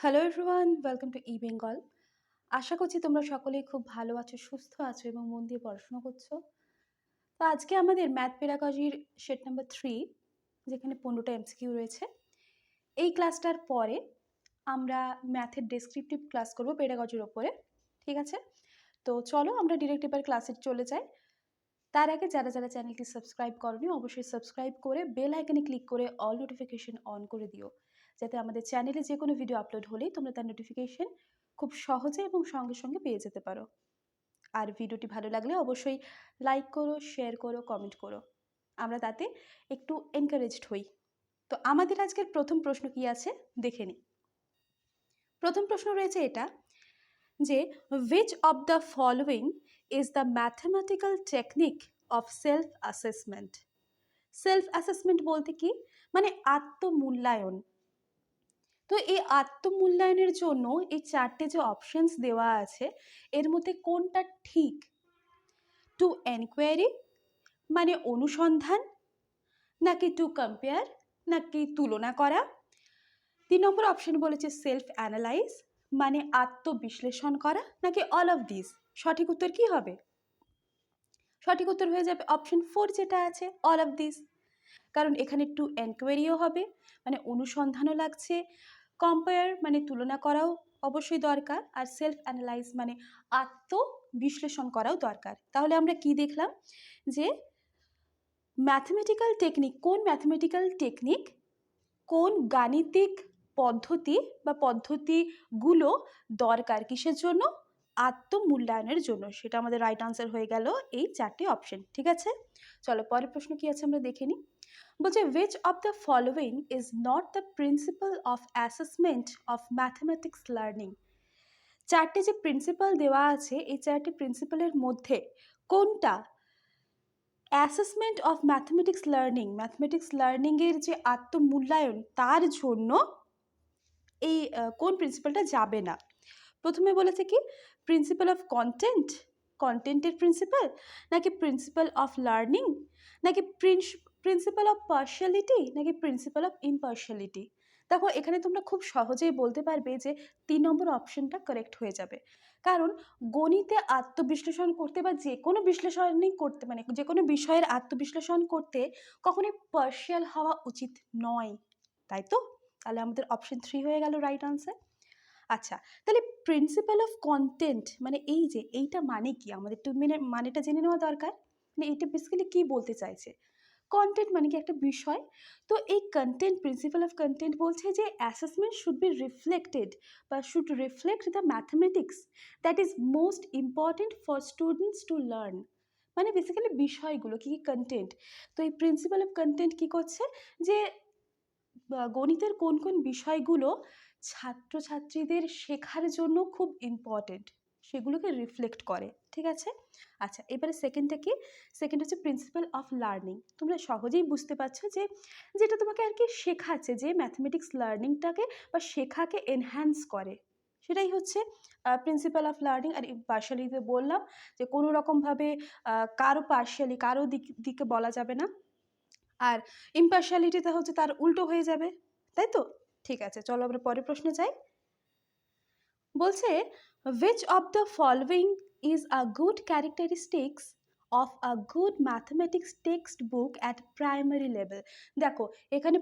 Hello everyone, welcome to ই বেঙ্গল। আশা করছি তোমরা সকলেই খুব ভালো আছো, সুস্থ আছো এবং মন দিয়ে পড়াশোনা করছো। তো আজকে আমাদের ম্যাথ পেডাগজির সেট নাম্বার 3, যেখানে 15টা এমসিকিউ রয়েছে। এই ক্লাসটার পরে আমরা ম্যাথের ডেসক্রিপটিভ ক্লাস করব পেডাগজির ওপরে, ঠিক আছে? তো চলো আমরা ডিরেক্ট এবার ক্লাসে চলে যাই। তার আগে যারা যারা চ্যানেলটি সাবস্ক্রাইব করনি অবশ্যই সাবস্ক্রাইব করে বেল আইকনে ক্লিক করে অল নোটিফিকেশন অন করে দিও, যাতে আমাদের চ্যানেলে যে কোনো ভিডিও আপলোড হলেই তোমরা তার নোটিফিকেশন খুব সহজে এবং সঙ্গে সঙ্গে পেয়ে যেতে পারো। আর ভিডিওটি ভালো লাগলে অবশ্যই লাইক করো, শেয়ার করো, কমেন্ট করো, আমরা তাতে একটু এনকারেজড হই। তো আমাদের আজকের প্রথম প্রশ্ন কি আছে দেখে নিই। প্রথম প্রশ্ন রয়েছে এটা যে which of the following is the mathematical technique of self assessment? Self assessment বলতে কি, মানে আত্মমূল্যায়ন। তো এই আত্মমূল্যায়নের জন্য এই চারটে যে অপশনস দেওয়া আছে এর মধ্যে কোনটা ঠিক? টু এনকোয়ারি মানে অনুসন্ধান, নাকি টু কম্পেয়ার নাকি তুলনা করা, 3 নম্বর অপশন বলেছে সেলফ অ্যানালাইজ মানে আত্মবিশ্লেষণ করা, নাকি অল অফ দিস। সঠিক উত্তর কি হবে? সঠিক উত্তর হয়ে যাবে অপশন 4 যেটা আছে, অল অফ দিস। কারণ এখানে টু এনকোয়ারিও হবে মানে অনুসন্ধানও লাগছে, কম্পেয়ার মানে তুলনা করাও অবশ্যই দরকার, আর সেলফ অ্যানালাইজ মানে আত্মবিশ্লেষণ করাও দরকার। তাহলে আমরা কি দেখলাম যে ম্যাথমেটিক্যাল টেকনিক, কোন ম্যাথমেটিক্যাল টেকনিক, কোন গাণিতিক পদ্ধতি বা পদ্ধতিগুলো দরকার কিসের জন্য? আত্মমূল্যায়নের জন্য। সেটা আমাদের রাইট আনসার হয়ে গেল এই চারটি অপশন, ঠিক আছে? চলো পরের প্রশ্ন কি আছে আমরা দেখে নিই। বলছে which of the following is not the principle of assessment of mathematics learning? চারটি যে প্রিন্সিপাল দেওয়া আছে এই চারটি প্রিন্সিপালের মধ্যে কোনটা অ্যাসেসমেন্ট অফ ম্যাথমেটিক্স লার্নিংয়ের যে আত্মমূল্যায়ন তার জন্য এই কোন প্রিন্সিপালটা যাবে না? প্রথমে বলেছে কি প্রিন্সিপাল অফ কন্টেন্টের প্রিন্সিপাল, নাকি প্রিন্সিপাল অফ লার্নিং, নাকি প্রিন্সিপাল অফ পার্শিয়ালিটি, নাকি প্রিন্সিপাল অফ ইমপার্শিয়ালিটি। দেখো এখানে তোমরা খুব সহজেই বলতে পারবে যে 3 নম্বর অপশনটা কারেক্ট হয়ে যাবে। কারণ গণিতে আত্মবিশ্লেষণ করতে বা যে কোনো বিশ্লেষণই করতে, মানে যে কোনো বিষয়ের আত্মবিশ্লেষণ করতে কখনোই পার্শিয়াল হওয়া উচিত নয়, তাই তো? তাহলে আমাদের অপশন 3 হয়ে গেল রাইট আনসার। আচ্ছা, তাহলে প্রিন্সিপাল অফ কন্টেন্ট মানে এই যে এইটা মানে কি, আমাদের একটু মানেটা জেনে নেওয়া দরকার। মানে এইটা বেসিক্যালি কি বলতে চাইছে? কন্টেন্ট মানে কি একটা বিষয়। তো এই কন্টেন্ট, প্রিন্সিপাল অফ কন্টেন্ট বলছে যে অ্যাসেসমেন্ট শুড বি রিফ্লেক্টেড বা should reflect the mathematics that is most important for students to learn. মানে বেসিক্যালি বিষয়গুলো কি কি কন্টেন্ট। তো এই প্রিন্সিপাল অফ কন্টেন্ট কি করছে যে গণিতের কোন কোন বিষয়গুলো ছাত্রছাত্রীদের শেখার জন্য খুব ইম্পর্টেন্ট সেগুলোকে রিফ্লেক্ট করে, ঠিক আছে? আচ্ছা, এবারে সেকেন্ডটা কি? সেকেন্ড হচ্ছে প্রিন্সিপাল অফ লার্নিং। তোমরা সহজেই বুঝতে পারছো যে যেটা তোমাকে আর কি শেখাচ্ছে, যে ম্যাথমেটিক্স লার্নিংটাকে বা শেখাকে এনহ্যান্স করে, সেটাই হচ্ছে প্রিন্সিপাল অফ লার্নিং। আর পার্শিয়ালিতে বললাম যে কোনো রকমভাবে কারো দিকে বলা যাবে না, আর ইম্পার্শিয়ালিটিতে হচ্ছে তার উল্টো হয়ে যাবে, তাই তো? ঠিক আছে, চলো আমরা পরের প্রশ্নে যাই। বলছে which of the following is a good characteristics of a good mathematics textbook at primary level? দেখো এখানে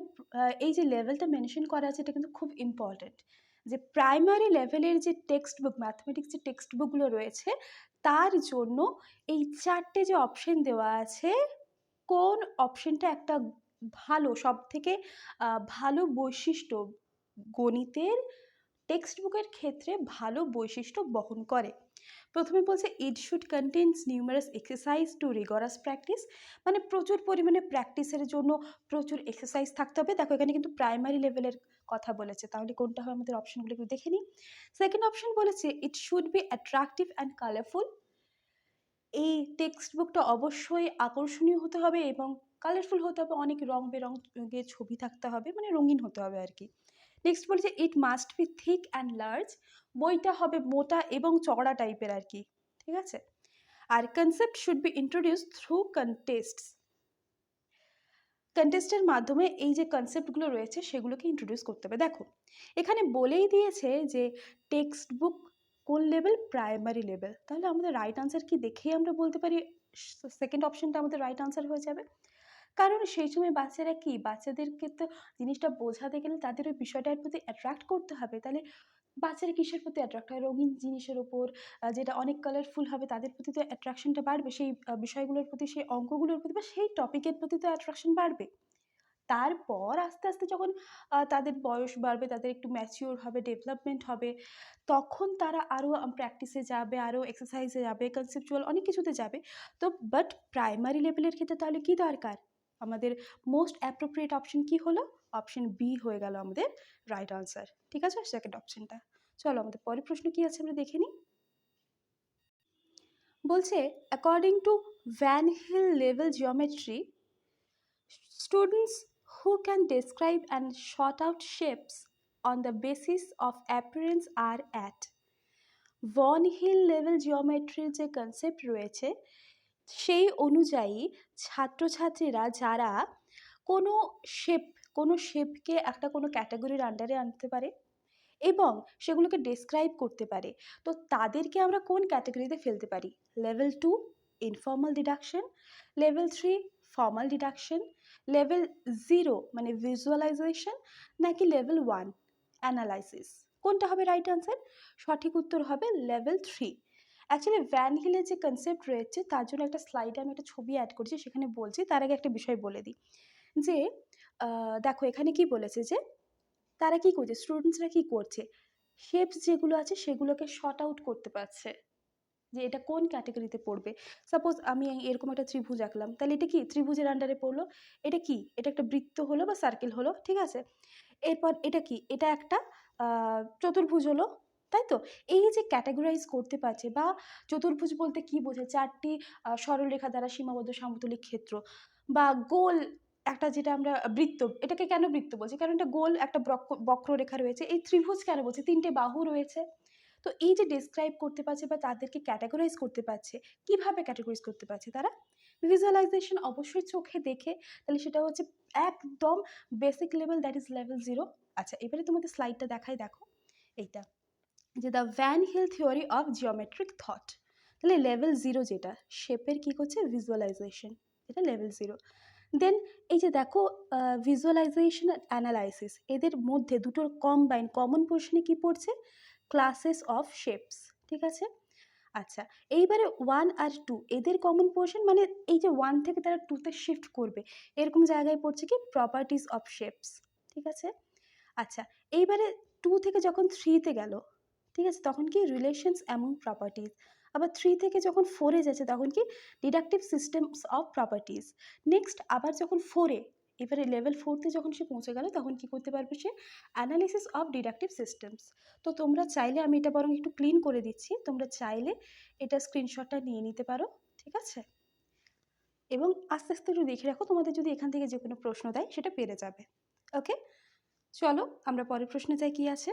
এই যে লেভেলটা মেনশন করা আছে এটা কিন্তু খুব ইম্পর্টেন্ট, যে প্রাইমারি লেভেলের যে টেক্সট বুক, ম্যাথমেটিক্স যে টেক্সট বুকগুলো রয়েছে তার জন্য এই চারটে যে অপশন দেওয়া আছে কোন অপশনটা একটা ভালো, সব থেকে ভালো বৈশিষ্ট্য গণিতের টেক্সট বুকের ক্ষেত্রে ভালো বৈশিষ্ট্য বহন করে? প্রথমে বলছে it should contains numerous exercise to rigorous practice, মানে প্রচুর পরিমাণে প্র্যাকটিসের জন্য প্রচুর এক্সারসাইজ থাকতে হবে। দেখো এখানে কিন্তু প্রাইমারি লেভেলের কথা বলেছে, তাহলে কোনটা হয় আমাদের অপশনগুলো একটু দেখে নিই। সেকেন্ড অপশন বলেছে it should be attractive and colourful, এই টেক্সট বুকটা অবশ্যই আকর্ষণীয় হতে হবে এবং কালারফুল হতে হবে, অনেক রং বেরঙের ছবি থাকতে হবে, মানে রঙিন হতে হবে আর কি। নেক্সট বলেছে it must be thick and large, বইটা হবে মোটা এবং চওড়া টাইপের আর কি, ঠিক আছে? আর concept should be introduce through contests, কন্টেস্টের মাধ্যমে এই যে কনসেপ্টগুলো রয়েছে সেগুলোকে ইন্ট্রোডিউস করতে হবে। দেখো এখানে বলেই দিয়েছে যে টেক্সট বুক কোন লেভেল, প্রাইমারি লেভেল। তাহলে আমাদের রাইট আনসার কি দেখেই আমরা বলতে পারি সেকেন্ড অপশনটা আমাদের রাইট আনসার হয়ে যাবে। কারণ সেই সময় বাচ্চারা কি, বাচ্চাদেরকে তো জিনিসটা বোঝাতে গেলে তাদের ওই বিষয়টার প্রতি অ্যাট্রাক্ট করতে হবে। তাহলে বাচ্চারা কিসের প্রতি অ্যাট্রাক্ট হয়? রঙিন জিনিসের ওপর, যেটা অনেক কালারফুল হবে তাদের প্রতি তো অ্যাট্রাকশনটা বাড়বে, সেই বিষয়গুলোর প্রতি, সেই অঙ্কগুলোর প্রতি বা সেই টপিকের প্রতি তো অ্যাট্রাকশন বাড়বে। তারপর আস্তে আস্তে যখন তাদের বয়স বাড়বে, তাদের একটু ম্যাচিওর হবে, ডেভেলপমেন্ট হবে, তখন তারা আরও প্র্যাকটিসে যাবে, আরও এক্সারসাইজে যাবে, কনসেপচুয়াল অনেক কিছুতে যাবে। তো বাট প্রাইমারি লেভেলের ক্ষেত্রে তাহলে কি দরকার? আমাদের মোস্ট অ্যাপ্রোপ্রিয়েট অপশন কি হলো? অপশন বি হয়ে গেল আমাদের রাইট আনসার। ঠিক আছে, সেকেন্ড অপশনটা। চলো আমাদের পরের প্রশ্ন কি আছে আমরা দেখে নিই। বলছে according to Van Hiele level geometry, students who can describe and sort out shapes on the basis of appearance are at van Hiele level জিওমেট্রির যে কনসেপ্ট রয়েছে সেই অনুযায়ী ছাত্রছাত্রীরা যারা কোনো শেপ, কোনো শেপকে একটা কোনো ক্যাটাগরির আন্ডারে আনতে পারে এবং সেগুলোকে ডেসক্রাইব করতে পারে, তো তাদেরকে আমরা কোন ক্যাটাগরিতে ফেলতে পারি? Level 2 informal deduction, level 3 formal deduction, level 0 মানে ভিজুয়ালাইজেশন, নাকি লেভেল 1 অ্যানালাইসিস? কোনটা হবে রাইট আনসার? সঠিক উত্তর হবে লেভেল 3। অ্যাকচুয়ালি ভ্যান হিলের যে কনসেপ্ট রয়েছে তার জন্য একটা স্লাইডে আমি একটা ছবি অ্যাড করেছি, সেখানে বলছি। তার আগে একটা বিষয় বলে দিই যে দেখো এখানে কি বলেছে যে তারা কি করছে, স্টুডেন্টসরা কি করছে, শেপস যেগুলো আছে সেগুলোকে শর্ট আউট করতে পারছে যে এটা কোন ক্যাটাগরিতে পড়বে। সাপোজ আমি এরকম একটা ত্রিভুজ আঁকলাম, তাহলে এটা কি ত্রিভুজের আন্ডারে পড়লো? এটা কি, এটা একটা বৃত্ত হলো বা সার্কেল হলো, ঠিক আছে। এরপর এটা কি, এটা একটা চতুর্ভুজ হলো, তাই তো। এই যে ক্যাটাগরাইজ করতে পারছে, বা চতুর্ভুজ বলতে কি বোঝায়? চারটি সরলরেখা দ্বারা সীমাবদ্ধ সমতলিক ক্ষেত্র, বা গোল একটা, যেটা আমরা বৃত্ত, এটাকে কেন বৃত্ত বলছি? কারণ এটা গোল একটা বক্ররেখা রয়েছে। এই ত্রিভুজ কেন বলছি? তিনটে বাহু রয়েছে। তো এই যে ডেসক্রাইব করতে পারছে বা তাদেরকে ক্যাটাগরাইজ করতে পারছে, কিভাবে ক্যাটাগরাইজ করতে পারছে তারা? ভিজুয়ালাইজেশন, অবশ্যই চোখে দেখে। তাহলে সেটা হচ্ছে একদম basic level, that is level 0। আচ্ছা, এবারে তোমাদের স্লাইডটা দেখাই, দেখো এইটা, যে the Van Hiele theory of geometric thought. তাহলে লেভেল 0 যেটা শেপের কি করছে? ভিজুয়ালাইজেশন, এটা লেভেল 0। দেন এই যে দেখো ভিজুয়ালাইজেশন আর অ্যানালাইসিস, এদের মধ্যে দুটোর কম্বাইন কমন পোর্শনে কি পড়ছে? ক্লাসেস অফ শেপস, ঠিক আছে। আচ্ছা, এইবারে 1 আর 2 এদের কমন পোর্শন, মানে এই যে 1 থেকে তারা 2তে শিফট করবে, এরকম জায়গায় পড়ছে কি? প্রপার্টিস অফ শেপস, ঠিক আছে। আচ্ছা, এইবারে 2 থেকে যখন 3তে গেল, ঠিক আছে, তখন কি? Relations among properties. আবার 3 থেকে যখন 4-এ যাচ্ছে তখন কি? Deductive systems of properties. Next আবার যখন 4-এ, এবারে লেভেল 4তে যখন সে পৌঁছে গেল, তখন কি করতে পারবে সে? Analysis of deductive systems. তো তোমরা চাইলে, আমি এটা বরং একটু ক্লিন করে দিচ্ছি, তোমরা চাইলে এটা স্ক্রিনশটটা নিয়ে নিতে পারো, ঠিক আছে। এবং আস্তে আস্তে একটু দেখে রাখো, তোমাদের যদি এখান থেকে যে কোনো প্রশ্ন দেয় সেটা পেরে যাবে। ওকে, চলো আমরা পরের প্রশ্নে যাই, কি আছে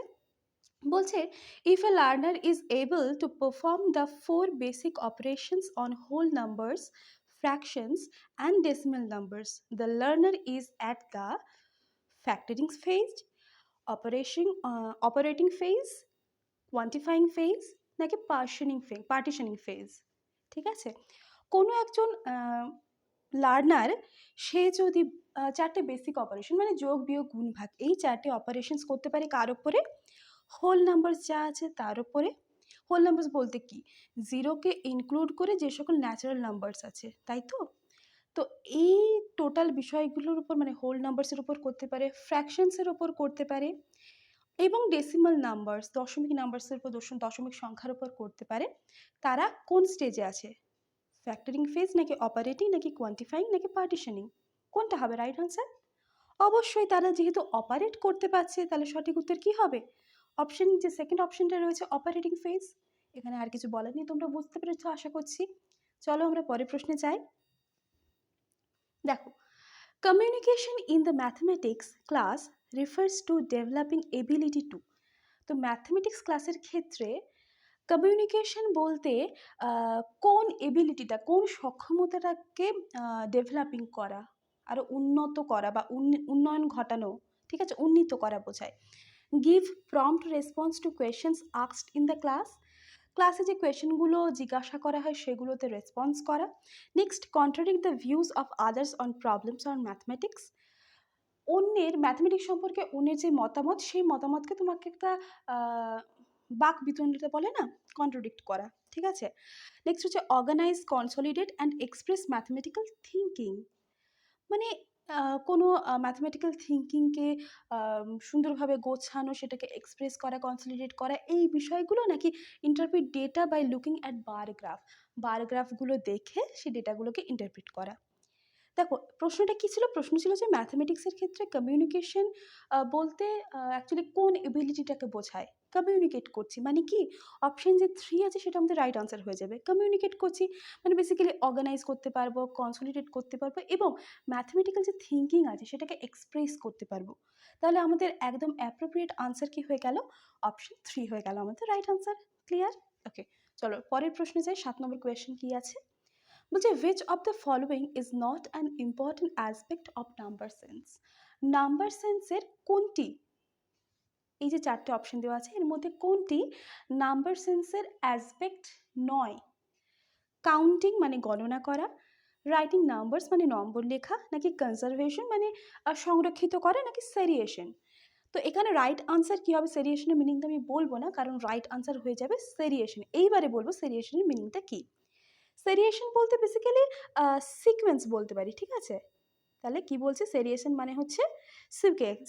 বলছে। If a learner is able to perform the 4 basic operations on whole numbers, fractions and decimal numbers, the learner is at the factoring phase, operating phase, quantifying phase, নাকি পার্টিশনিং ফেজ? ঠিক আছে। কোনো একজন লার্নার, সে যদি 4টে basic operation, মানে যোগ বিয়োগ গুণ ভাগ, এই 4টে অপারেশনস করতে পারে কার ওপরে? হোল নাম্বার যা আছে তার উপরে। হোল নাম্বারস বলতে কি? 0কে ইনক্লুড করে যে সকল ন্যাচারাল নাম্বারস আছে, তাই তো। তো এই টোটাল বিষয়গুলোর উপর, মানে হোল নাম্বারসের উপর করতে পারে, ফ্র্যাকশনসের উপর করতে পারে, এবং ডেসিমাল নাম্বারস, দশমিক নাম্বারসের উপর, দশমিক সংখ্যার উপর করতে পারে। তারা কোন স্টেজে আছে? ফ্যাক্টরিং ফেজ, নাকি অপারেটিং, নাকি কোয়ান্টিফাইং, নাকি পার্টিশনিং? কোনটা হবে রাইট আনসার? অবশ্যই তারা যেহেতু অপারেট করতে পারছে, তাহলে সঠিক উত্তর কি হবে? অপশন, যে সেকেন্ড অপশনটা রয়েছে, অপারেটিং ফেজ। এখানে আর কিছু বলার নেই, তোমরা বুঝতে পেরেছো আশা করছি। চলো আমরা পরের প্রশ্নে যাই। দেখো, communication in the mathematics class refers to developing ability to. তো ম্যাথমেটিক্স ক্লাসের ক্ষেত্রে কমিউনিকেশন বলতে কোন এবিলিটিটা, কোন সক্ষমতাটাকে ডেভেলপিং করা, আরও উন্নত করা বা উন্নয়ন ঘটানো, ঠিক আছে, উন্নীত করা বোঝায়। Give prompt response to questions asked in the class, ক্লাসে যে কোয়েশ্চেনগুলো জিজ্ঞাসা করা হয় সেগুলোতে রেসপন্স করা। Next, contradict the views of others on problems on mathematics, অন্যের ম্যাথমেটিক্স সম্পর্কে অন্যের যে মতামত সেই মতামতকে তোমাকে একটা বাক বিতণ্ডা বলে না, কন্ট্রাডিক্ট করা, ঠিক আছে। নেক্সট হচ্ছে organise, consolidate and express mathematical thinking, মানে কোনো ম্যাথমেটিক্যাল থিঙ্কিংকে সুন্দরভাবে গোছানো, সেটাকে এক্সপ্রেস করা, কনসলিডেট করা, এই বিষয়গুলো, নাকি interpret data by looking at bar graph, bar গ্রাফগুলো দেখে সেই ডেটাগুলোকে ইন্টারপ্রিট করা। দেখো প্রশ্নটা কী ছিল, প্রশ্ন ছিল যে ম্যাথামেটিক্সের ক্ষেত্রে কমিউনিকেশন বলতে অ্যাকচুয়ালি কোন এবিলিটিটাকে বোঝায়। কমিউনিকেট করছি মানে কি, অপশন যে 3 আছে সেটা আমাদের রাইট আনসার হয়ে যাবে। কমিউনিকেট করছি মানে বেসিক্যালি অর্গানাইজ করতে পারবো, কনসলিডেট করতে পারবো এবং ম্যাথমেটিক্যাল যে থিঙ্কিং আছে সেটাকে এক্সপ্রেস করতে পারবো। তাহলে আমাদের একদম অ্যাপ্রোপ্রিয়েট আনসার কি হয়ে গেল, অপশন 3 হয়ে গেল আমাদের রাইট আনসার। ক্লিয়ার? ওকে, চলো পরের প্রশ্নে যাই। 7 নম্বর কোয়েশ্চেন কি আছে, বলছে which of the following is not an important aspect of number sense, number সেন্সের কোনটি, এই যে 4টে অপশন দেওয়া আছে এর মধ্যে কোনটি নাম্বার সেন্সের অ্যাসপেক্ট নয়। কাউন্টিং মানে গণনা করা, রাইটিং নাম্বারস মানে নম্বর লেখা, নাকি কনজারভেশন মানে সংরক্ষিত করা, নাকি সেরিয়েশন। তো এখানে রাইট আনসার কী হবে, সেরিয়েশনের মিনিংটা আমি বলবো না, কারণ রাইট আনসার হয়ে যাবে সেরিয়েশন। এইবারে বলবো সেরিয়েশনের মিনিংটা কী। সেরিয়েশন বলতে বেসিক্যালি সিকোয়েন্স বলতে পারি, ঠিক আছে। তাহলে কি বলছে, সেরিয়েশন মানে হচ্ছে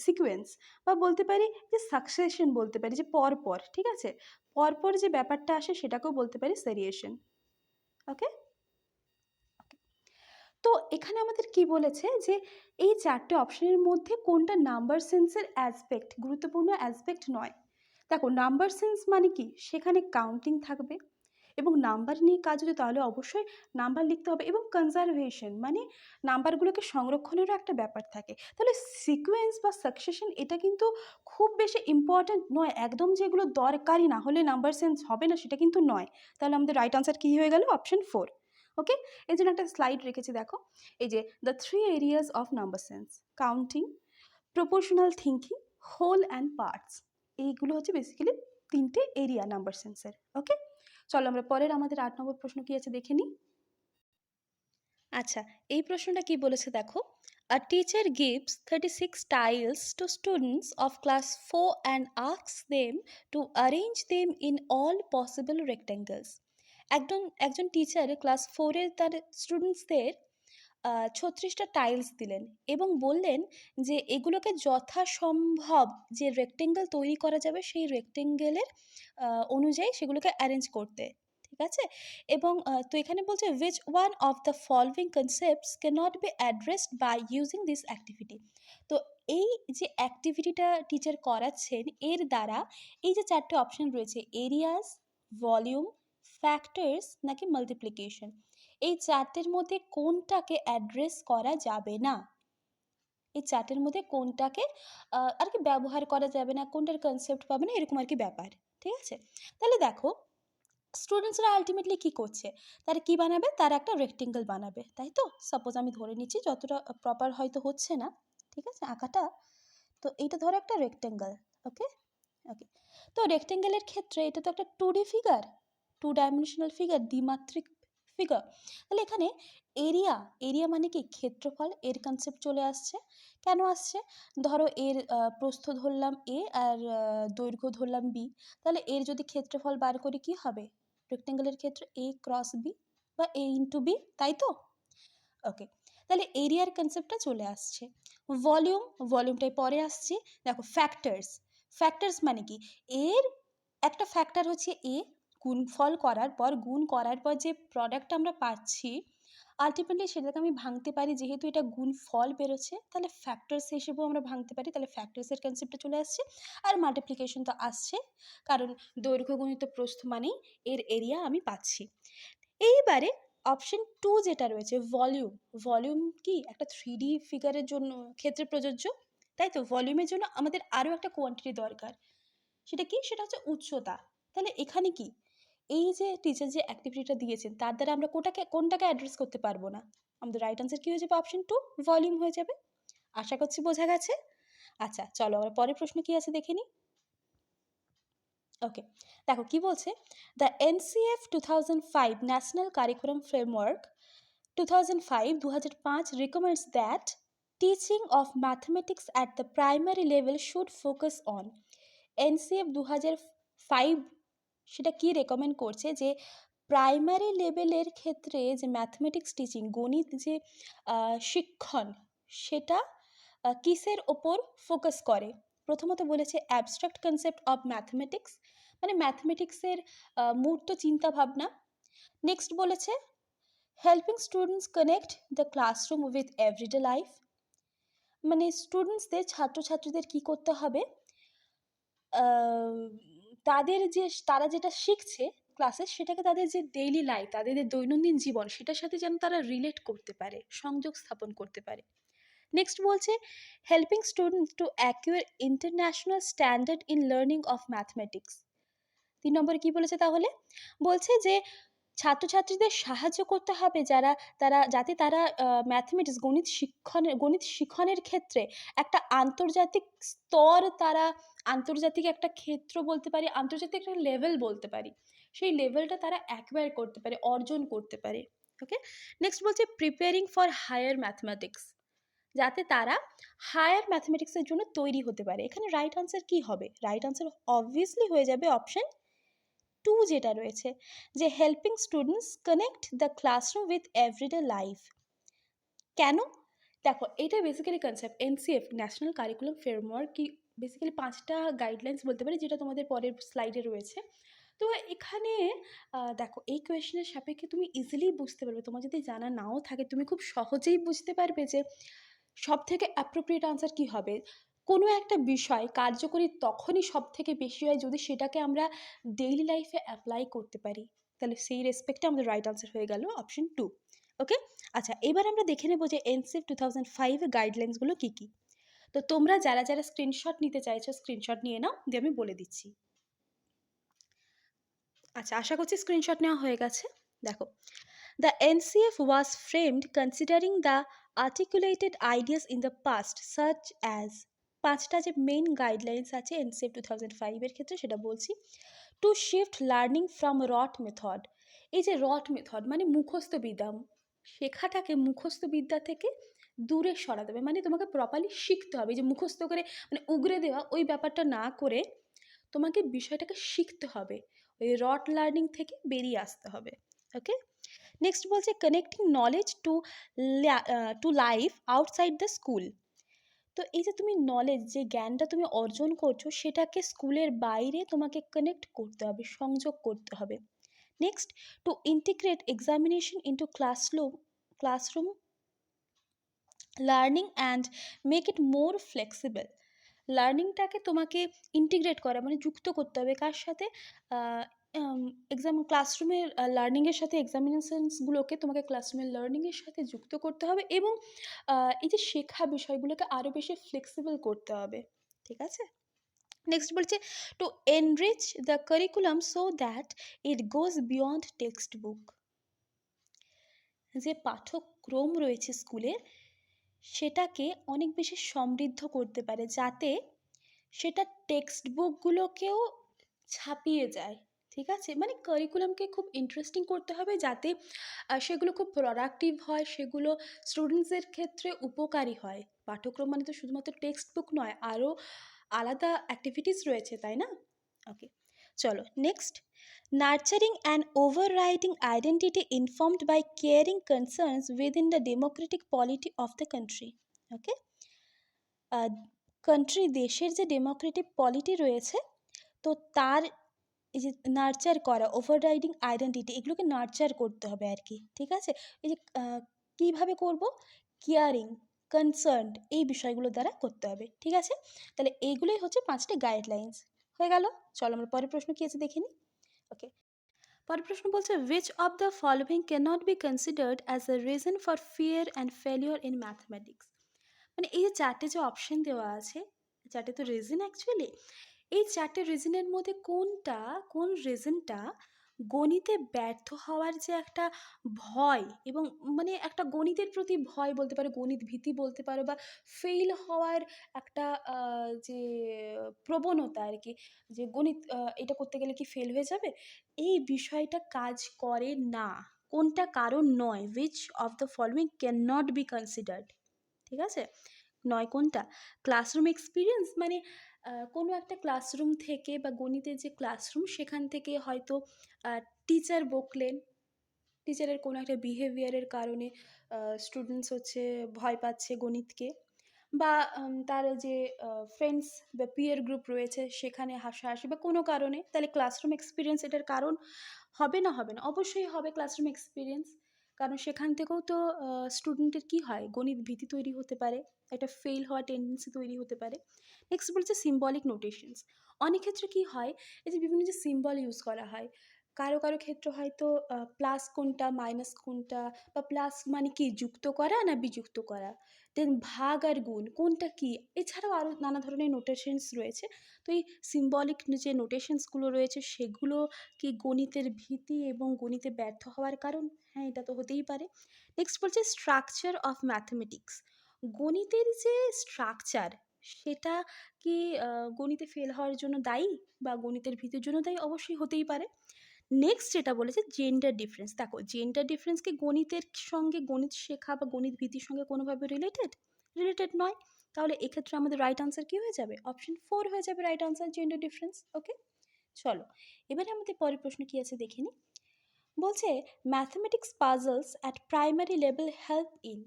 সিকোয়েন্স, বা বলতে পারি যে সাকসেশন বলতে পারি, যে পরপর, ঠিক আছে, পরপর যে ব্যাপারটা আসে সেটাকেও বলতে পারি সেরিয়েশন। ওকে, তো এখানে আমাদের কি বলেছে যে এই 4টে অপশনের মধ্যে কোনটা নাম্বার সেন্সের অ্যাসপেক্ট, গুরুত্বপূর্ণ অ্যাসপেক্ট নয়। দেখো নাম্বার সেন্স মানে কি, সেখানে কাউন্টিং থাকবে এবং নাম্বার নিয়ে কাজ হলে তাহলে অবশ্যই নাম্বার লিখতে হবে, এবং কনজারভেশন মানে নাম্বারগুলোকে সংরক্ষণেরও একটা ব্যাপার থাকে। তাহলে সিকোয়েন্স বা সাকসেশন এটা কিন্তু খুব বেশি ইম্পর্ট্যান্ট নয়, একদম যেগুলো দরকারি না হলে নাম্বার সেন্স হবে না সেটা কিন্তু নয়। তাহলে আমাদের রাইট আনসার কী হয়ে গেল, অপশন 4। ওকে, এই জন্য একটা স্লাইড রেখেছি, দেখো এই যে the 3 areas of number sense, counting, proportional thinking, whole and parts, এইগুলো হচ্ছে বেসিক্যালি 3টে এরিয়া নাম্বার সেন্সের। ওকে, চলো আমরা পরের আমাদের 8 নম্বর প্রশ্ন কি আছে দেখে নিই। আচ্ছা, এই প্রশ্নটা কি বলেছে দেখো, a teacher gives 36 tiles to students of class 4 and asks them to arrange them in all possible rectangles. একজন টিচার ক্লাস 4-এর তার স্টুডেন্টসদের 36টা টাইলস দিলেন এবং বললেন যে এগুলোকে যথাসম্ভব যে রেক্টেঙ্গেল তৈরি করা যাবে সেই রেক্টেঙ্গেলের অনুযায়ী সেগুলোকে অ্যারেঞ্জ করতে, ঠিক আছে। এবং তো এখানে বলছে which one of the following concepts cannot be addressed by using this activity। তো এই যে অ্যাক্টিভিটিটা টিচার করাচ্ছেন এর দ্বারা এই যে 4টে অপশন রয়েছে, এরিয়াস, ভলিউম, ফ্যাক্টরস নাকি মাল্টিপ্লিকেশন, এই 4টের মধ্যে কোনটাকে অ্যাড্রেস করা যাবে না, এই 4টের মধ্যে কোনটাকে আর কি ব্যবহার করা যাবে না, কোনটার কনসেপ্ট পাবে না, এরকম আর কি ব্যাপার, ঠিক আছে। তাহলে দেখো স্টুডেন্টসরা আলটিমেটলি কী করছে, তারা কি বানাবে, তারা একটা রেক্টেঙ্গেল বানাবে, তাই তো। সাপোজ আমি ধরে নিচ্ছি, যতটা প্রপার হয়তো হচ্ছে না, ঠিক আছে আঁকাটা, তো এইটা ধরো একটা রেক্টেঙ্গেল। ওকে ওকে, তো রেক্টেঙ্গেলের ক্ষেত্রে এটা তো একটা 2D ফিগার, 2 ডাইমেনশনাল ফিগার, দ্বিমাত্রিক ফিগার। তাহলে এখানে এরিয়া, এরিয়া মানে কি ক্ষেত্রফল, এর কনসেপ্ট চলে আসছে। কেন আসছে, ধরো এর প্রস্থ ধরলাম এ আর দৈর্ঘ্য ধরলাম বি, তাহলে এর যদি ক্ষেত্রফল বার করি কি হবে, রেক্টেঙ্গেলের ক্ষেত্রে এ ক্রস বি বা এ ইন্টু বি, তাই তো। ওকে, তাহলে এরিয়ার কনসেপ্টটা চলে আসছে। ভলিউম, ভলিউমটাই পরে আসছে। দেখো ফ্যাক্টরস, ফ্যাক্টরস মানে কি, এর একটা ফ্যাক্টর হচ্ছে এ, গুণ করার পর যে প্রোডাক্ট আমরা পাচ্ছি আলটিমেটলি সেটাকে আমি ভাঙতে পারি, যেহেতু এটা গুণফল বেরোচ্ছে তাহলে ফ্যাক্টরস হিসেবেও আমরা ভাঙতে পারি, তাহলে ফ্যাক্টরসের কনসেপ্টটা চলে আসছে। আর মাল্টিপ্লিকেশন তো আসছে, কারণ দৈর্ঘ্য গুণিত প্রস্থ মানেই এর এরিয়া আমি পাচ্ছি। এইবারে অপশন 2 যেটা রয়েছে ভলিউম, ভলিউম কি একটা 3D ফিগারের জন্য ক্ষেত্রে প্রযোজ্য, তাই তো। ভলিউমের জন্য আমাদের আরও একটা কোয়ান্টিটি দরকার, সেটা কি, সেটা হচ্ছে উচ্চতা। তাহলে এখানে কি, এই যে টিচার যে অ্যাক্টিভিটিটা দিয়েছেন তার দ্বারা আমরা কোনটাকে অ্যাড্রেস করতে পারবো না, আমাদের রাইট আনসার কী হয়ে যাবে? অপশন 2 ভলিউম হয়ে যাবে। আশা করছি বোঝা গেছে। আচ্ছা চলো আমরা পরের প্রশ্ন কি আছে দেখে নিই। ওকে, দেখো কি বলছে, the NCF 2005 national curriculum framework 2005 recommends that teaching of mathematics at the primary level should focus on NCF 2005 সেটা কি রেকমেন্ড করছে যে প্রাইমারি লেভেলের ক্ষেত্রে যে ম্যাথমেটিক্স টিচিং, গণিত যে শিক্ষণ, সেটা কিসের ওপর ফোকাস করে? প্রথমত বলেছে অ্যাবস্ট্রাক্ট কনসেপ্ট অফ ম্যাথমেটিক্স, মানে ম্যাথমেটিক্সের মূর্ত চিন্তাভাবনা। নেক্সট বলেছে helping students connect the classroom with everyday life, মানে স্টুডেন্টসদের, ছাত্রছাত্রীদের কী করতে হবে, তাদের যে তারা যেটা শিখছে ক্লাসে সেটাকে তাদের যে ডেইলি লাইফ, তাদের যে দৈনন্দিন জীবন, সেটার সাথে যেন তারা রিলেট করতে পারে, সংযোগ স্থাপন করতে পারে। নেক্সট বলছে helping students to অ্যাকিউর international standard in learning of mathematics. 3 নম্বরে কী বলেছে তাহলে? বলছে যে ছাত্রছাত্রীদের সাহায্য করতে হবে যাতে তারা ম্যাথমেটিক্স, গণিত শিখনের ক্ষেত্রে একটা আন্তর্জাতিক স্তর, তারা আন্তর্জাতিক একটা ক্ষেত্র বলতে পারি, আন্তর্জাতিক একটা লেভেল বলতে পারি, সেই লেভেলটা তারা অ্যাকোয়ার করতে পারে, অর্জন করতে পারে। ওকে, নেক্সট বলছে প্রিপেয়ারিং ফর হায়ার ম্যাথমেটিক্স, যাতে তারা হায়ার ম্যাথমেটিক্সের জন্য তৈরি হতে পারে। এখানে রাইট আনসার কী হবে? রাইট আনসার অবভিয়াসলি হয়ে যাবে অপশন 2 যেটা রয়েছে, যে helping students connect the classroom with everyday life. কেন? দেখো এটা basically concept NCF national curriculum framework কি বেসিক্যালি 5টা গাইডলাইন্স বলতে পারি, যেটা তোমাদের পরের স্লাইডে রয়েছে। তো এখানে দেখো এই কোয়েশনের সাপেক্ষে তুমি ইজিলি বুঝতে পারবে, তোমার যদি জানা নাও থাকে তুমি খুব সহজেই বুঝতে পারবে যে সব থেকে অ্যাপ্রোপ্রিয়েট আনসার কী হবে। কোনো একটা বিষয় কার্যকরী তখনই সব থেকে বেশি হয় যদি সেটাকে আমরা ডেইলি লাইফে অ্যাপ্লাই করতে পারি। তাহলে সেই রেসপেক্টে আমাদের রাইট আনসার হয়ে গেল অপশন 2। ওকে, আচ্ছা এবার আমরা দেখে নেব যে এনসিএফ 2005 গাইডলাইন্সগুলো কী কী। তো তোমরা যারা যারা স্ক্রিনশট নিতে চাইছো স্ক্রিনশট নিয়ে নাও, দিয়ে আমি বলে দিচ্ছি। আচ্ছা আশা করছি স্ক্রিনশট নেওয়া হয়ে গেছে। দেখো, the NCF was framed considering the articulated ideas in the past such as, 5টা যে মেইন গাইডলাইন্স আছে এনসিএফ 2005 এর ক্ষেত্রে সেটা বলছি। To shift learning from rote method, এই যে রট মেথড মানে মুখস্থ বিদ্যা, শেখাটাকে মুখস্থ বিদ্যা থেকে দূরে সরাতে হবে, মানে তোমাকে প্রপারলি শিখতে হবে। যে মুখস্থ করে মানে উগরে দেওয়া ওই ব্যাপারটা না করে তোমাকে বিষয়টাকে শিখতে হবে, ওই রট লার্নিং থেকে বেরিয়ে আসতে হবে। ওকে, নেক্সট বলছে connecting knowledge to life outside the school. তো এই যে তুমি নলেজ, যে জ্ঞানটা তুমি অর্জন করছো সেটাকে স্কুলের বাইরে তোমাকে কানেক্ট করতে হবে, সংযোগ করতে হবে। Next, to integrate examination into classroom learning and make it more flexible. লার্নিংটাকে তোমাকে ইন্টিগ্রেট করা মানে যুক্ত করতে হবে কার সাথে? ক্লাসরুমের লার্নিংয়ের সাথে এক্সামিনেশনসগুলোকে তোমাকে ক্লাসরুমের লার্নিংয়ের সাথে যুক্ত করতে হবে, এবং এই যে শেখা বিষয়গুলোকে আরও বেশি ফ্লেক্সিবল করতে হবে। ঠিক আছে, নেক্সট বলছে to enrich the curriculum so that it goes beyond text book. যে পাঠ্যক্রম রয়েছে স্কুলের সেটাকে অনেক বেশি সমৃদ্ধ করতে পারে, যাতে সেটা টেক্সট বুকগুলোকেও ছাপিয়ে যায়। ঠিক আছে, মানে কারিকুলামকে খুব ইন্টারেস্টিং করতে হবে যাতে সেগুলো খুব প্রোডাক্টিভ হয়, সেগুলো স্টুডেন্টসদের ক্ষেত্রে উপকারী হয়। পাঠ্যক্রম মানে তো শুধুমাত্র টেক্সট বুক নয়, আরও আলাদা অ্যাক্টিভিটিস রয়েছে, তাই না? ওকে, চলো next, nurturing and overriding identity informed by caring concerns within the democratic polity of the country. Okay, দেশের যে ডেমোক্রেটিক পলিটি রয়েছে তো তার এই যে নার্চার করা, ওভাররাইডিং আইডেন্টিটি, এগুলোকে নার্চার করতে হবে আর কি। ঠিক আছে, এই যে কীভাবে করব, কেয়ারিং, কনসার্নড, এই বিষয়গুলো দ্বারা করতে হবে। ঠিক আছে, তাহলে এইগুলোই হচ্ছে 5টি গাইডলাইন্স হয়ে গেল। চলো আমরা পরের প্রশ্ন কী আছে দেখে নিই। ওকে, পরের প্রশ্ন বলছে which of the following cannot be considered as a reason for fear and failure in mathematics। মানে এই যে 4টে যে অপশন দেওয়া আছে, 4টে তো রিজন অ্যাকচুয়ালি, এই 4টে রিজনের মধ্যে কোন রিজনটা গণিতে ব্যর্থ হওয়ার যে একটা ভয় এবং মানে একটা গণিতের প্রতি ভয় বলতে পারো, গণিত ভীতি বলতে পারো, বা ফেল হওয়ার একটা যে প্রবণতা আর কি, যে গণিত এটা করতে গেলে কি ফেল হয়ে যাবে, এই বিষয়টা কাজ করে না। কোনটা কারণ নয়, which of the following can not be considered, ঠিক আছে? নয় কোনটা? ক্লাসরুম এক্সপিরিয়েন্স, মানে কোনো একটা ক্লাসরুম থেকে বা গণিতের যে ক্লাসরুম সেখান থেকে হয়তো টিচার বকলেন, টিচারের কোনো একটা বিহেভিয়ারের কারণে স্টুডেন্টস হচ্ছে ভয় পাচ্ছে গণিতকে, বা তার যে ফ্রেন্ডস বা পিয়ার গ্রুপ রয়েছে সেখানে হাসাহাসি বা কোনো কারণে, তাহলে ক্লাসরুম এক্সপিরিয়েন্স এটার কারণ হবে না? হবে না, অবশ্যই হবে ক্লাসরুম এক্সপিরিয়েন্স। কারণ সেখান থেকেও তো স্টুডেন্টের কী হয়, গণিত ভীতি তৈরি হতে পারে, একটা ফেল হওয়ার টেন্ডেন্সি তৈরি হতে পারে। নেক্সট বলছে সিম্বলিক নোটেশনস। অনেক ক্ষেত্রে কী হয়, এই যে বিভিন্ন যে সিম্বল ইউজ করা হয়, কারো কারো ক্ষেত্রে হয়তো প্লাস কোনটা মাইনাস কোনটা, বা প্লাস মানে কি যুক্ত করা না বিযুক্ত করা, দেন ভাগ আর গুণ কোনটা কি, এছাড়াও আরও নানা ধরনের নোটেশনস রয়েছে। তো এই সিম্বলিক যে নোটেশনসগুলো রয়েছে সেগুলো কি গণিতের ভীতি এবং গণিতে ব্যর্থ হওয়ার কারণ? হ্যাঁ, এটা তো হতেই পারে। নেক্সট বলছে স্ট্রাকচার অফ ম্যাথমেটিক্স। গণিতের যে স্ট্রাকচার সেটা কি গণিতে ফেল হওয়ার জন্য দায়ী বা গণিতের ভীতির জন্য দায়ী? অবশ্যই হতেই পারে। নেক্সট যেটা বলেছে জেন্ডার ডিফারেন্স। দেখো, জেন্ডার ডিফারেন্স কি গণিতের সঙ্গে, গণিত শেখা বা গণিত ভীতির সঙ্গে কোনোভাবে রিলেটেড? রিলেটেড নয়। তাহলে এক্ষেত্রে আমাদের রাইট আনসার কী হয়ে যাবে? অপশন 4 হয়ে যাবে রাইট আনসার, জেন্ডার ডিফারেন্স। ওকে, চলো এবারে আমাদের পরের প্রশ্ন কী আছে দেখে নিই। বলছে mathematics puzzles at primary level help in.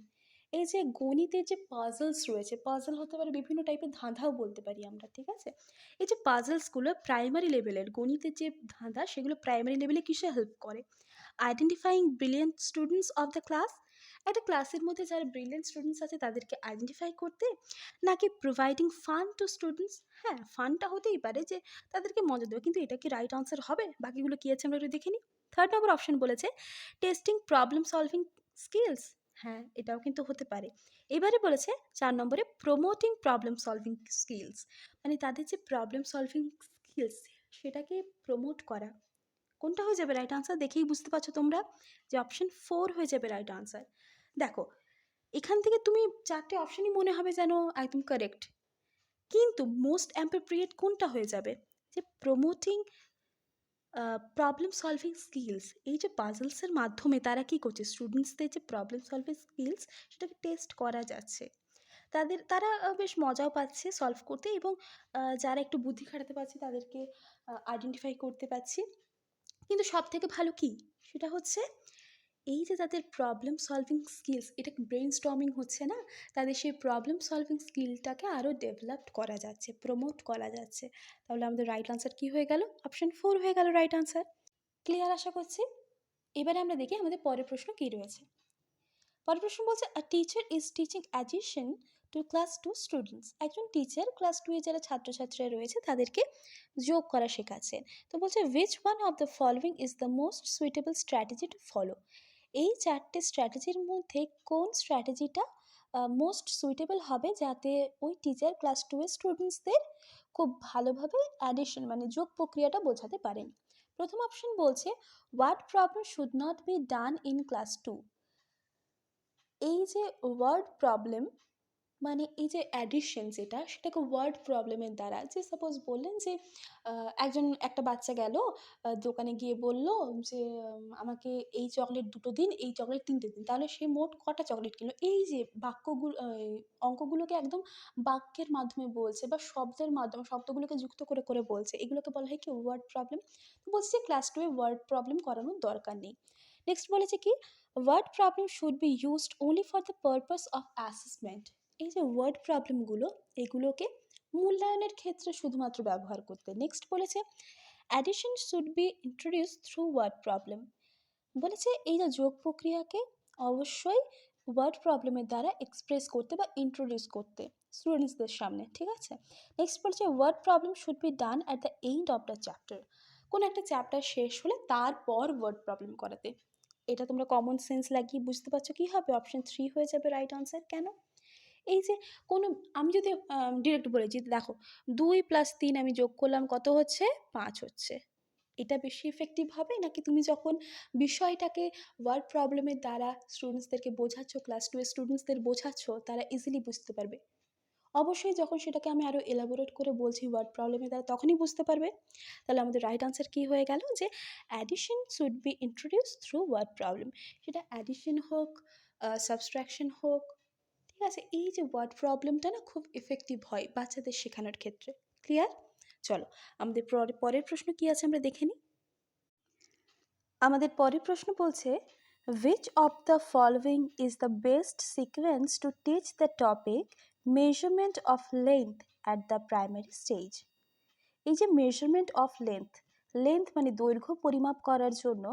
এই যে গণিতের যে পাজলস রয়েছে, পাজল হতে পারে বিভিন্ন টাইপের, ধাঁধাও বলতে পারি আমরা, ঠিক আছে? এই যে পাজলসগুলো প্রাইমারি লেভেলের গণিতের যে ধাঁধা, সেগুলো প্রাইমারি লেভেলে কিসে হেল্প করে? Identifying brilliant students of the class. একটা ক্লাসের মধ্যে যারা ব্রিলিয়েন্ট স্টুডেন্টস আছে তাদেরকে আইডেন্টিফাই করতে, নাকি প্রোভাইডিং ফান টু স্টুডেন্টস। হ্যাঁ, ফানটা হতেই পারে যে তাদেরকে মজা দেবে, কিন্তু এটা কি রাইট আনসার হবে? বাকিগুলো কী আছে আমরা একটু দেখে নিই। থার্ড নম্বর অপশন বলেছে টেস্টিং প্রবলেম সলভিং স্কিলস। হ্যাঁ, এটাও কিন্তু হতে পারে। এবারে বলেছে 4 নম্বরে প্রমোটিং প্রবলেম সলভিং স্কিলস, মানে তাদের যে প্রবলেম সলভিং স্কিলস সেটাকে প্রমোট করা। কোনটা হয়ে যাবে রাইট আনসার? দেখেই বুঝতে পারছো তোমরা যে অপশন 4 হয়ে যাবে রাইট আনসার। দেখো, এখান থেকে তুমি 4টে অপশনই মনে হবে যেন একদম কারেক্ট, কিন্তু মোস্ট অ্যাপ্রোপ্রিয়েট কোনটা হয়ে যাবে? যে প্রমোটিং প্রবলেম সলভিং স্কিলস। এই যে পাজলসের মাধ্যমে তারা কী করছে, স্টুডেন্টসদের যে প্রবলেম সলভিং স্কিলস সেটাকে টেস্ট করা যাচ্ছে, তারা বেশ মজাও পাচ্ছে সলভ করতে, এবং যারা একটু বুদ্ধি খাটাতে পারছে তাদেরকে আইডেন্টিফাই করতে পারছি। কিন্তু সব থেকে ভালো কি, সেটা হচ্ছে এই যে তাদের প্রবলেম সলভিং স্কিলস, এটা ব্রেন স্টর্মিং হচ্ছে না, তাদের সেই প্রবলেম সলভিং স্কিলটাকে আরও ডেভেলপড করা যাচ্ছে, প্রমোট করা যাচ্ছে। তাহলে আমাদের রাইট আনসার কী হয়ে গেল? অপশন 4 হয়ে গেল রাইট আনসার। ক্লিয়ার আশা করছি। এবারে আমরা দেখি আমাদের পরের প্রশ্ন কী রয়েছে। পরের প্রশ্ন বলছে আ teacher is teaching addition to class 2 students. একজন টিচার ক্লাস 2 এ যারা ছাত্রছাত্রীরা রয়েছে তাদেরকে যোগ করা শেখাচ্ছেন। তো বলছে which one of the following is the most suitable strategy to follow. এই 4টে স্ট্র্যাটেজির মধ্যে কোন স্ট্র্যাটেজিটা মোস্ট সুইটেবল হবে, যাতে ওই টিচার ক্লাস 2 এর স্টুডেন্টসদের খুব ভালোভাবে অ্যাডিশন মানে যোগ প্রক্রিয়াটা বোঝাতে পারেন। প্রথম অপশন বলছে what problem should not be done in class 2। এই যে ওয়ার্ড প্রবলেম, মানে এই যে অ্যাডিশন যেটা, সেটাকে ওয়ার্ড প্রবলেমের দ্বারা, যে সাপোজ বললেন যে একজন একটা বাচ্চা গেল দোকানে গিয়ে বলল যে আমাকে এই চকলেট 2টো দিন, এই চকলেট 3টে দিন, তাহলে সে মোট কটা চকলেট কিনলো? এই যে বাক্যগুলো, অঙ্কগুলোকে একদম বাক্যের মাধ্যমে বলছে বা শব্দের মাধ্যমে শব্দগুলোকে যুক্ত করে করে বলছে, এগুলোকে বলা হয় কি ওয়ার্ড প্রবলেম। তো বলছে যে ক্লাস 2 এ ওয়ার্ড প্রবলেম করানোর দরকার নেই। নেক্সট বলেছে কি word problem should be used only for the purpose of assessment. এই যে ওয়ার্ড প্রবলেমগুলো, এগুলোকে মূল্যায়নের ক্ষেত্রে শুধুমাত্র ব্যবহার করতে। নেক্সট বলেছে addition should be introduce through word problem. বলেছে এই যে যোগ প্রক্রিয়াকে অবশ্যই ওয়ার্ড প্রবলেমের দ্বারা এক্সপ্রেস করতে বা ইন্ট্রোডিউস করতে স্টুডেন্টসদের সামনে, ঠিক আছে? নেক্সট বলছে word problem should be done at the end of the chapter. কোনো একটা চ্যাপ্টার শেষ হলে তারপর ওয়ার্ড প্রবলেম করাতে। এটা তোমরা কমন সেন্স লাগিয়ে বুঝতে পারছো কী হবে? অপশন 3 হয়ে যাবে রাইট আনসার। কেন? এই যে কোনো, আমি যদি ডিরেক্ট বলেছি, দেখো 2 + 3 আমি যোগ করলাম, কত হচ্ছে? 5 হচ্ছে। এটা বেশি ইফেক্টিভ হবে, নাকি তুমি যখন বিষয়টাকে ওয়ার্ড প্রবলেমের দ্বারা স্টুডেন্টসদেরকে বোঝাচ্ছ, ক্লাস 2 এর স্টুডেন্টসদের বোঝাচ্ছ, তারা ইজিলি বুঝতে পারবে? অবশ্যই যখন সেটাকে আমি আরও এলাবোরেট করে বলছি ওয়ার্ড প্রবলেমের দ্বারা, তখনই বুঝতে পারবে। তাহলে আমাদের রাইট আনসার কী হয়ে গেল, যে addition should be introduce through word problem. সেটা অ্যাডিশন হোক, সাবস্ট্রাকশন হোক, ঠিক আছে? এই যে ওয়ার্ড প্রবলেমটা না খুব ইফেক্টিভ হয় বাচ্চাদের শেখানোর ক্ষেত্রে। ক্লিয়ার? চলো আমাদের পরের প্রশ্ন কি আছে আমরা দেখে নিই। আমাদের পরের প্রশ্ন বলছে, which of the following is the best sequence to teach the topic measurement of length at the primary stage? এই যে মেজারমেন্ট অফ লেন্থ মানে দৈর্ঘ্য পরিমাপ করার জন্য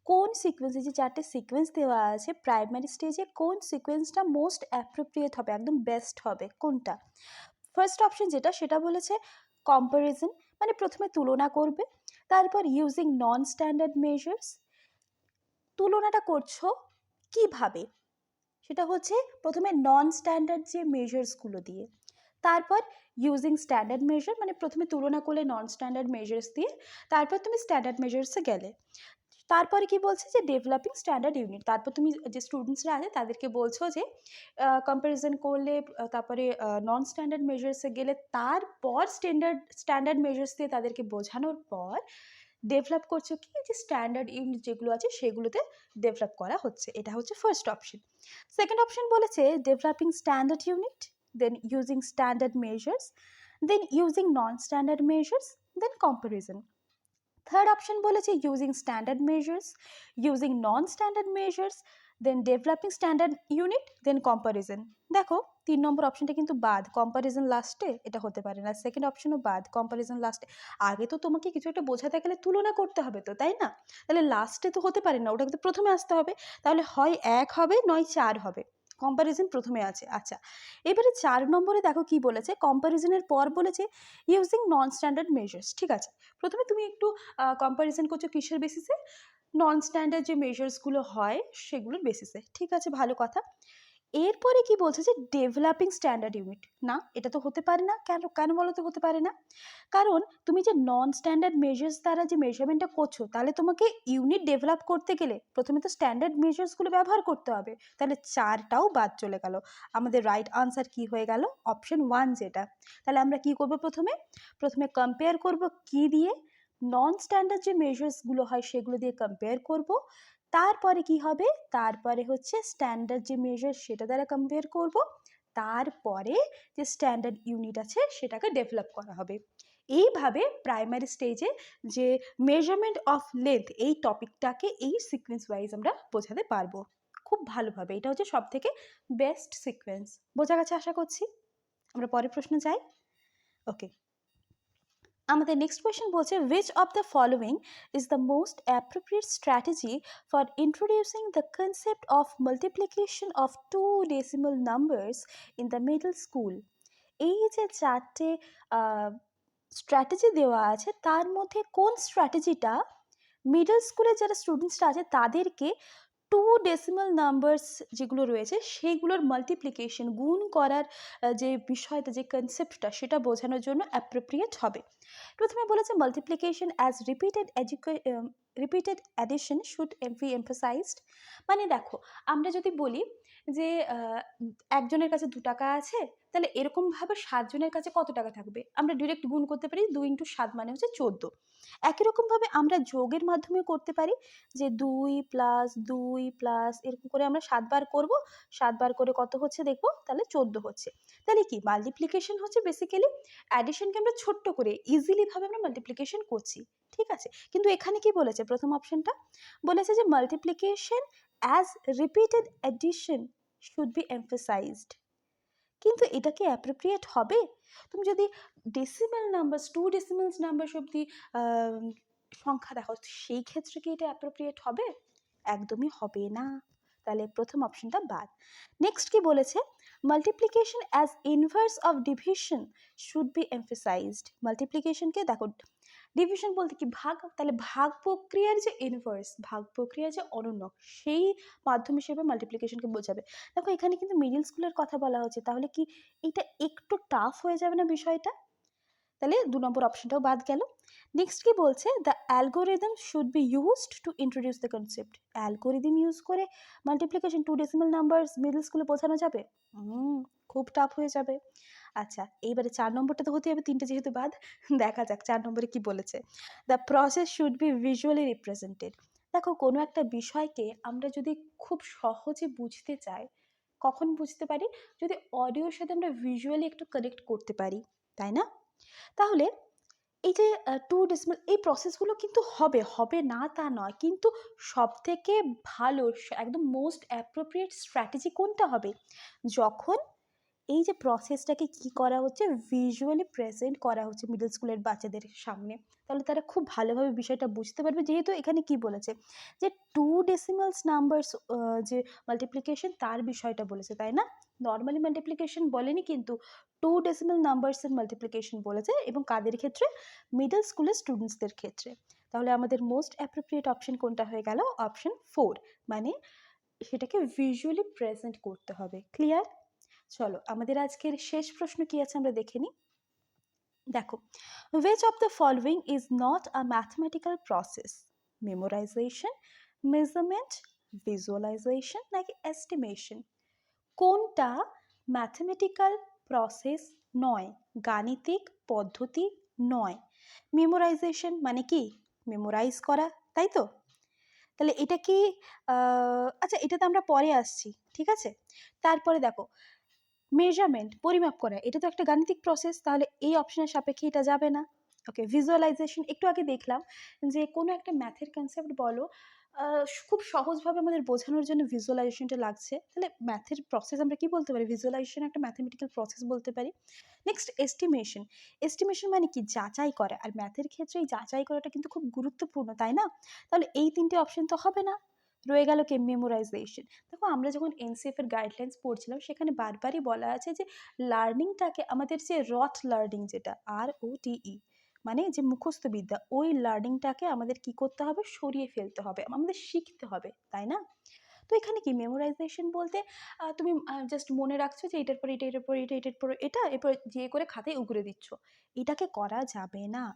কোন সিকোয়েন্স, এই যে 4টে সিকোয়েন্স দেওয়া আছে, প্রাইমারি স্টেজে কোন সিকোয়েন্সটা মোস্ট অ্যাপ্রোপ্রিয়েট হবে, একদম বেস্ট হবে কোনটা? ফার্স্ট অপশন যেটা, সেটা বলেছে কম্পারিজন, মানে প্রথমে তুলনা করবে, তারপর ইউজিং নন স্ট্যান্ডার্ড মেজার্স। তুলনাটা করছো কিভাবে? সেটা হচ্ছে প্রথমে নন স্ট্যান্ডার্ড যে মেজার্সগুলো দিয়ে, তারপর ইউজিং স্ট্যান্ডার্ড মেজার, মানে প্রথমে তুলনা করলে নন স্ট্যান্ডার্ড মেজার্স দিয়ে, তারপর তুমি স্ট্যান্ডার্ড মেজার্সে গেলে। তারপরে কি বলছে, যে ডেভেলপিং স্ট্যান্ডার্ড ইউনিট, তারপর তুমি যে স্টুডেন্টসরা আছে তাদেরকে বলছো যে কম্প্যারিজন করলে, তারপরে নন স্ট্যান্ডার্ড মেজার্সে গেলে, তারপর স্ট্যান্ডার্ড মেজার্স দিয়ে তাদেরকে বোঝানোর পর ডেভেলপ করছো কি, যে স্ট্যান্ডার্ড ইউনিট যেগুলো আছে সেগুলোতে ডেভেলপ করা হচ্ছে। এটা হচ্ছে ফার্স্ট অপশন। সেকেন্ড অপশন বলেছে developing standard unit, then using standard measures, then using non standard measures, then comparison. Third option বলেছে using standard measures, using non standard measures, then developing standard unit, then comparison. দেখো 3 নম্বর অপশনটা কিন্তু বাদ, comparison লাস্টে, এটা হতে পারে না। সেকেন্ড অপশনও বাদ, কম্প্যারিজন লাস্টে। আগে তো তোমাকে কিছু একটা বোঝাতে গেলে তুলনা করতে হবে তো, তাই না? তাহলে লাস্টে তো হতে পারে না, ওটা কিন্তু প্রথমে আসতে হবে। তাহলে হয় 1 হবে, নয় 4 হবে। কম্প্যারিজন প্রথমে আছে। আচ্ছা, এবারে 4 নম্বরে দেখো কি বলেছে, কম্প্যারিজনের পর বলেছে ইউজিং নন স্ট্যান্ডার্ড মেজার্স। ঠিক আছে, প্রথমে তুমি একটু কম্প্যারিজন করছো কিসের বেসিসে? নন স্ট্যান্ডার্ড যে মেজার্সগুলো হয় সেগুলোর বেসিসে। ঠিক আছে, ভালো কথা। এরপরে কি বলছে, যে ডেভেলপিং স্ট্যান্ডার্ড ইউনিট। না, এটা তো হতে পারে না। কেন কেন বলো তো হতে পারে না? কারণ তুমি যে নন স্ট্যান্ডার্ড মেজার্স দ্বারা যে মেজারমেন্টটা করছো, তাহলে তোমাকে ইউনিট ডেভেলপ করতে গেলে প্রথমে তো স্ট্যান্ডার্ড মেজার্সগুলো ব্যবহার করতে হবে। তাহলে 4টাও বাদ চলে গেল। আমাদের রাইট আনসার কি হয়ে গেল? অপশন 1 যেটা। তাহলে আমরা কি করব, প্রথমে কম্পেয়ার করব কি দিয়ে? নন স্ট্যান্ডার্ড যে মেজার্সগুলো হয় সেগুলো দিয়ে কম্পেয়ার করব। তারপরে কি হবে, তারপরে হচ্ছে স্ট্যান্ডার্ড যে মেজার সেটা দ্বারা কম্পেয়ার করব। তারপরে যে স্ট্যান্ডার্ড ইউনিট আছে সেটাকে ডেভেলপ করা হবে। এইভাবে প্রাইমারি স্টেজে যে মেজারমেন্ট অফ লেন্থ এই টপিকটাকে এই সিকোয়েন্স ওয়াইজ আমরা বোঝাতে পারবো খুব ভালোভাবে। এটা হচ্ছে সব থেকে বেস্ট সিকোয়েন্স। বোঝা গেছে আশা করছি। আমরা পরের প্রশ্নে যাই। ওকে, আমাদের নেক্সট কোয়েশ্চেন বলছে, which of the following is the most appropriate strategy for introducing the concept of multiplication of two decimal numbers in the middle school? এই যে 4টে স্ট্র্যাটেজি দেওয়া আছে, তার মধ্যে কোন স্ট্র্যাটেজিটা মিডল স্কুলে যারা স্টুডেন্টসরা আছে তাদেরকে টু ডেসিমাল নাম্বারস যেগুলো রয়েছে সেইগুলোর মাল্টিপ্লিকেশন, গুণ করার যে বিষয়টা, যে কনসেপ্টটা, সেটা বোঝানোর জন্য অ্যাপ্রোপ্রিয়েট হবে? প্রথমে বলেছে multiplication as repeated addition should be emphasised. মানে দেখো, আমরা যদি বলি যে একজনের কাছে 2 টাকা আছে, তাহলে এরকমভাবে 7 জনের কাছে কত টাকা থাকবে? আমরা ডিরেক্ট গুণ করতে পারি, 2 × 7 মানে হচ্ছে 14। একই রকমভাবে আমরা যোগের মাধ্যমে করতে পারি, যে 2 + 2 + এরকম করে আমরা 7 বার করব, 7 বার করে কত হচ্ছে দেখব, তাহলে 14 হচ্ছে। তাহলে কি মাল্টিপ্লিকেশন হচ্ছে বেসিক্যালি অ্যাডিশনকে আমরা ছোট্ট করে ইজিলি ভাবে আমরা মাল্টিপ্লিকেশন করছি। ঠিক আছে, কিন্তু এখানে কি বলেছে, প্রথম অপশনটা বলেছে যে multiplication as repeated addition should be emphasised. কিন্তু এটা কি অ্যাপ্রোপ্রিয়েট হবে? তুমি যদি ডেসিমাল নাম্বার, 2 ডেসিমালস নাম্বার অব্দি সংখ্যা দেখো, সেই ক্ষেত্রে কি এটা অ্যাপ্রোপ্রিয়েট হবে? একদমই হবে না। তাহলে প্রথম অপশনটা বাদ। নেক্সট কি বলেছে, multiplication as inverse of division should be emphasised. মাল্টিপ্লিকেশনকে দেখো, ডিভিশন বলতে কি, ভাগ, তাহলে ভাগ প্রক্রিয়ার যে ইনভার্স, ভাগ প্রক্রিয়ার যে অনুন্নক, সেই মাধ্যম হিসেবে মাল্টিপ্লিকেশনকে বোঝাবে। দেখো এখানে কিন্তু মিডল স্কুলের কথা বলা হচ্ছে, তাহলে কি এটা একটু টাফ হয়ে যাবে না বিষয়টা? তাহলে 2 নম্বর অপশনটাও বাদ গেল। নেক্সট কি বলছে, the algorithm should be used to introduce the concept. Algorithm use করে মাল্টিপ্লিকেশন 2 ডেসিমাল নাম্বারস মিডল স্কুলে বোঝানো যাবে? খুব টাফ হয়ে যাবে। আচ্ছা, এইবারে 4 নম্বরটা তো হতে হবে, 3টে যেহেতু বাদ। দেখা যাক 4 নম্বরে কি বলেছে। The process should be visually represented. দেখো, কোনো একটা বিষয়কে আমরা যদি খুব সহজে বুঝতে চাই, কখন বুঝতে পারি? যদি অডিওর সাথে আমরা ভিজুয়ালি একটু কানেক্ট করতে পারি, তাই না? তাহলে এই যে 2 ডেসিমাল, এই প্রসেসগুলো কিন্তু হবে না তা নয়, কিন্তু সবথেকে ভালো একদম মোস্ট অ্যাপ্রোপ্রিয়েট স্ট্র্যাটেজি কোনটা হবে? যখন এই যে প্রসেসটাকে কি করা হচ্ছে, ভিজুয়ালি প্রেজেন্ট করা হচ্ছে মিডল স্কুলের বাচ্চাদের সামনে, তাহলে তারা খুব ভালোভাবে বিষয়টা বুঝতে পারবে। যেহেতু এখানে কি বলেছে যে 2 ডেসিমালস নাম্বারস, যে মাল্টিপ্লিকেশন তার বিষয়টা বলেছে, তাই না? নর্মালি মাল্টিপ্লিকেশন বলেনি, কিন্তু 2 ডেসিমাল নাম্বারসের মাল্টিপ্লিকেশন বলেছে, এবং কাদের ক্ষেত্রে? মিডল স্কুলের স্টুডেন্টসদের ক্ষেত্রে। তাহলে আমাদের মোস্ট অ্যাপ্রোপ্রিয়েট অপশন কোনটা হয়ে গেল? অপশন 4, মানে সেটাকে ভিজুয়ালি প্রেজেন্ট করতে হবে। ক্লিয়ার? চলো, আমাদের আজকের শেষ প্রশ্ন কি আছে আমরা দেখে নিই। দেখো, which of the following is not a mathematical process? memorization, measurement, visualization নাকি estimation? কোনটা ম্যাথমেটিক্যাল প্রসেস নয়, গাণিতিক পদ্ধতি নয়? মেমোরাইজেশন মানে কি? মেমোরাইজ করা, তাই তো? তাহলে এটা কি আচ্ছা, এটাতে আমরা পরে আসছি, ঠিক আছে? তারপরে দেখো, মেজারমেন্ট, পরিমাপ করা, এটা তো একটা গাণিতিক প্রসেস, তাহলে এই অপশনের সাপেক্ষে এটা যাবে না। ওকে, ভিজুয়ালাইজেশন একটু আগে দেখলাম যে কোনো একটা ম্যাথের কনসেপ্ট বলো, খুব সহজভাবে আমাদের বোঝানোর জন্য ভিজুয়ালাইজেশনটা লাগছে, তাহলে ম্যাথের প্রসেস আমরা কি বলতে পারি? ভিজুয়ালাইজেশন একটা ম্যাথমেটিক্যাল প্রসেস বলতে পারি। Next, estimation. এস্টিমেশন মানে কি? যাচাই করা, আর ম্যাথের ক্ষেত্রে এই যাচাই করাটা কিন্তু খুব গুরুত্বপূর্ণ, তাই না? তাহলে এই 3টে অপশন তো হবে না। রয়ে গেল কি? মেমোরাইজেশন। দেখো, আমরা যখন এনসিএফ এর গাইডলাইন্স পড়ছিলাম, সেখানে বারবারই বলা আছে যে লার্নিংটাকে, আমাদের যে রট লার্নিং, যেটা ROTE, মানে যে মুখস্থ বিদ্যা, ওই লার্নিংটাকে আমাদের কি করতে হবে? সরিয়ে ফেলতে হবে, আমাদের শিখতে হবে, তাই না? তো এখানে কি মেমোরাইজেশন বলতে তুমি জাস্ট মনে রাখছো যে এটার পর এটা, এটার পর এটা, এটার পর এটা, এরপর যে করে খাতায় উগরে দিচ্ছ, এটাকে করা যাবে না।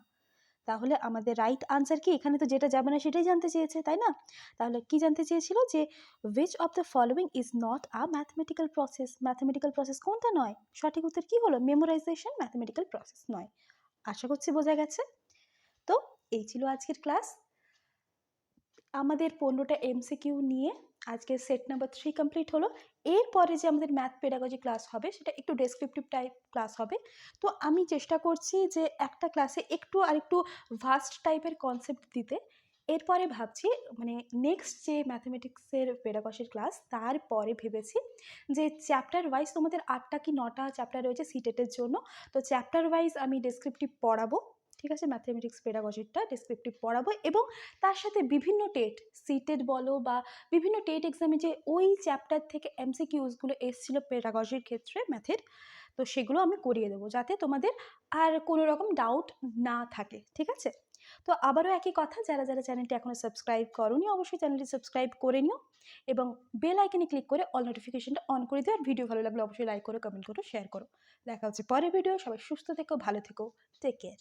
তাহলে আমাদের রাইট আনসার কি? এখানে তো যেটা যাবে না সেটাই জানতে চেয়েছে, তাই না? তাহলে কি জানতে চেয়েছিল? যে which of the following is not a mathematical process? Mathematical process কোনটা নয়? সঠিক উত্তর কি হলো? মেমোরাইজেশন ম্যাথমেটিক্যাল প্রসেস নয়। আশা করছি বোঝা গেছে। তো এই ছিল আজকের ক্লাস। আমাদের 15টা MCQ নিয়ে আজকে সেট নাম্বার 3 কমপ্লিট হলো। এরপরে যে আমাদের ম্যাথ পেডাগজি ক্লাস হবে, সেটা একটু ডেসক্রিপটিভ টাইপ ক্লাস হবে। তো আমি চেষ্টা করছি যে একটা ক্লাসে একটু আরেকটু ভাস্ট টাইপের কনসেপ্ট দিতে। এরপরে ভাবছি, মানে নেক্সট যে ম্যাথমেটিক্সের পেডাগজির ক্লাস, তারপরে ভেবেছি যে চ্যাপ্টার ওয়াইজ, তোমাদের 8টা কি 9টা চ্যাপ্টার রয়েছে সিটেটের জন্য, তো চ্যাপ্টার ওয়াইজ আমি ডেসক্রিপটিভ পড়াবো, ঠিক আছে? ম্যাথমেটিক্স পেডাগজিটা ডেসক্রিপটিভ পড়াবো, এবং তার সাথে বিভিন্ন টেট, সিটেট বলো বা বিভিন্ন টেট এক্সামে যে ওই চ্যাপ্টার থেকে MCQsগুলো এসেছিল পেডাগজির ক্ষেত্রে ম্যাথের, তো সেগুলো আমি করিয়ে দেবো, যাতে তোমাদের আর কোনো রকম ডাউট না থাকে, ঠিক আছে? তো আবারও একই কথা, যারা যারা চ্যানেলটি এখনও সাবস্ক্রাইব করোনি, অবশ্যই চ্যানেলটি সাবস্ক্রাইব করে নিও, এবং বেল আইকনে ক্লিক করে অল নোটিফিকেশনটা অন করে দিও। আর ভিডিও ভালো লাগলে অবশ্যই লাইক করো, কমেন্ট করো, শেয়ার করো। দেখা হচ্ছে পরের ভিডিও। সবাই সুস্থ থেকো, ভালো থেকো, টেক কেয়ার।